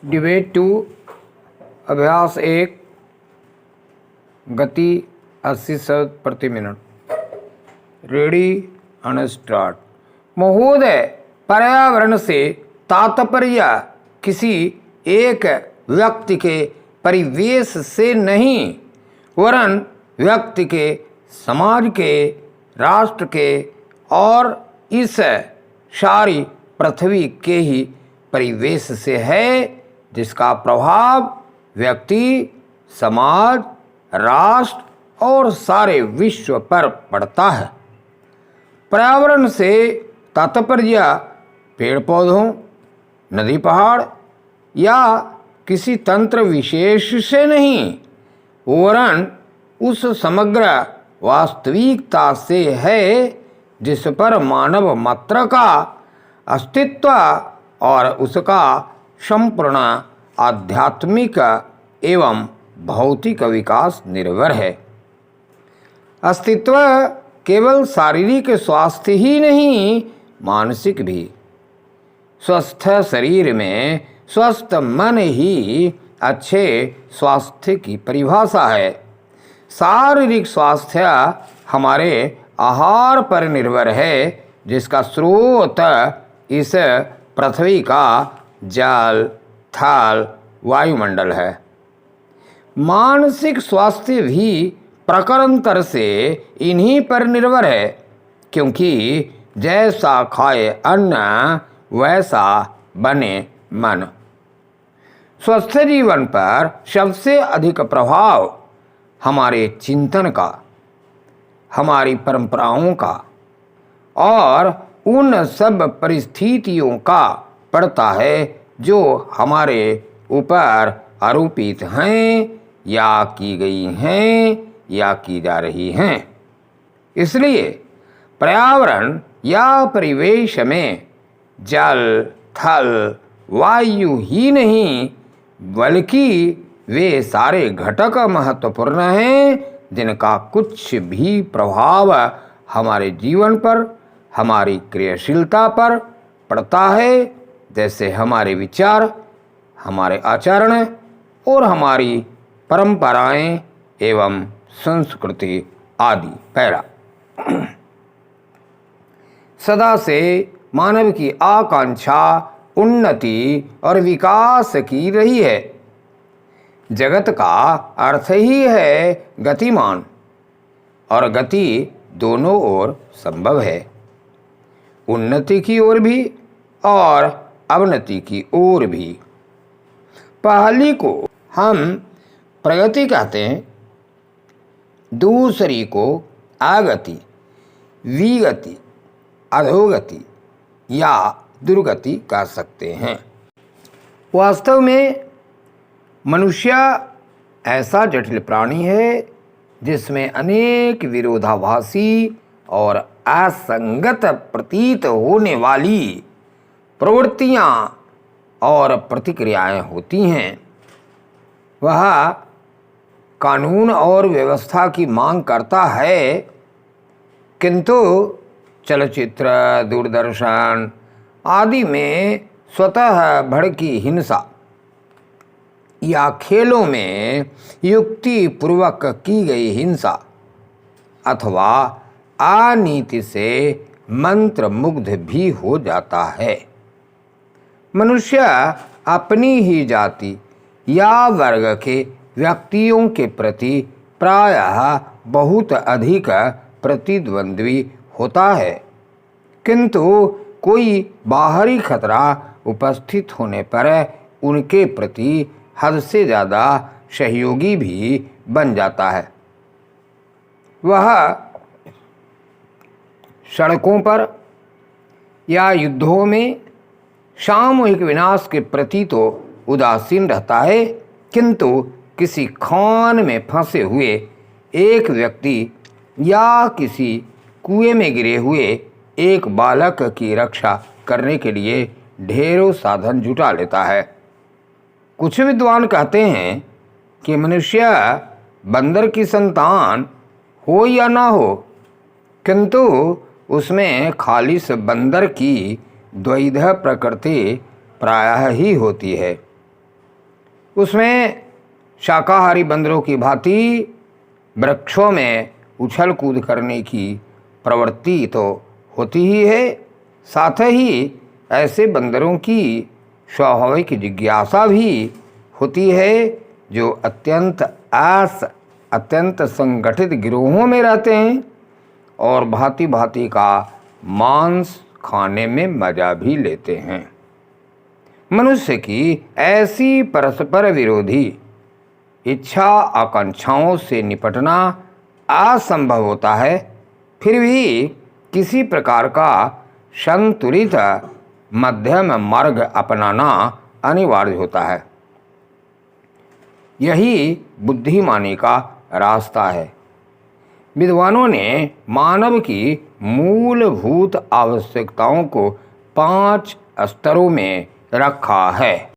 Debate 2 अभ्यास 1 गति 80 शब्द प्रति मिनट। Ready and start. महोदय, पर्यावरण से तात्पर्य किसी एक व्यक्ति के परिवेश से नहीं वरन व्यक्ति के, समाज के, राष्ट्र के और इस सारी पृथ्वी के ही परिवेश से है, जिसका प्रभाव व्यक्ति, समाज, राष्ट्र और सारे विश्व पर पड़ता है। पर्यावरण से तात्पर्य पेड़ पौधों, नदी पहाड़ या किसी तंत्र विशेष से नहीं वरन उस समग्र वास्तविकता से है जिस पर मानव मात्र का अस्तित्व और उसका संपूर्ण आध्यात्मिक एवं भौतिक विकास निर्भर है। अस्तित्व केवल शारीरिक स्वास्थ्य ही नहीं, मानसिक भी। स्वस्थ शरीर में स्वस्थ मन ही अच्छे स्वास्थ्य की परिभाषा है। शारीरिक स्वास्थ्य हमारे आहार पर निर्भर है, जिसका स्रोत इस पृथ्वी का जल, थल, वायुमंडल है। मानसिक स्वास्थ्य भी प्रकरणांतर से इन्हीं पर निर्भर है, क्योंकि जैसा खाए अन्न वैसा बने मन। स्वस्थ जीवन पर सबसे अधिक प्रभाव हमारे चिंतन का, हमारी परंपराओं का और उन सब परिस्थितियों का पड़ता है जो हमारे ऊपर आरोपित हैं या की गई हैं या की जा रही हैं। इसलिए पर्यावरण या परिवेश में जल, थल, वायु ही नहीं बल्कि वे सारे घटक महत्वपूर्ण हैं, जिनका कुछ भी प्रभाव हमारे जीवन पर, हमारी क्रियाशीलता पर पड़ता है, जैसे हमारे विचार, हमारे आचरण और हमारी परंपराएं एवं संस्कृति आदि। पहला, सदा से मानव की आकांक्षा उन्नति और विकास की रही है। जगत का अर्थ ही है गतिमान, और गति दोनों ओर संभव है, उन्नति की ओर भी और अवनति की ओर भी। पहली को हम प्रगति कहते हैं, दूसरी को आगति, विगति, अधोगति या दुर्गति कह सकते हैं। वास्तव में मनुष्य ऐसा जटिल प्राणी है जिसमें अनेक विरोधाभासी और असंगत प्रतीत होने वाली प्रवृत्तियां और प्रतिक्रियाएं होती हैं। वह कानून और व्यवस्था की मांग करता है, किंतु चलचित्र, दूरदर्शन आदि में स्वतः भड़की हिंसा या खेलों में युक्ति पूर्वक की गई हिंसा अथवा अनीति से मंत्र मुग्ध भी हो जाता है। मनुष्य अपनी ही जाति या वर्ग के व्यक्तियों के प्रति प्रायः बहुत अधिक प्रतिद्वंद्वी होता है, किंतु कोई बाहरी खतरा उपस्थित होने पर उनके प्रति हद से ज़्यादा सहयोगी भी बन जाता है। वह सड़कों पर या युद्धों में सामूहिक विनाश के प्रति तो उदासीन रहता है, किंतु किसी खान में फंसे हुए एक व्यक्ति या किसी कुएं में गिरे हुए एक बालक की रक्षा करने के लिए ढेरों साधन जुटा लेता है। कुछ विद्वान कहते हैं कि मनुष्य बंदर की संतान हो या ना हो, किंतु उसमें खालिस बंदर की द्वैध प्रकृति प्रायः ही होती है। उसमें शाकाहारी बंदरों की भांति वृक्षों में उछल कूद करने की प्रवृत्ति तो होती ही है, साथ ही ऐसे बंदरों की स्वाभाविक जिज्ञासा भी होती है जो अत्यंत संगठित गिरोहों में रहते हैं और भांति भांति का मांस खाने में मजा भी लेते हैं। मनुष्य की ऐसी परस्पर विरोधी इच्छा आकांक्षाओं से निपटना असंभव होता है, फिर भी किसी प्रकार का संतुलित मध्यम मार्ग अपनाना अनिवार्य होता है। यही बुद्धिमानी का रास्ता है। विद्वानों ने मानव की मूलभूत आवश्यकताओं को 5 स्तरों में रखा है।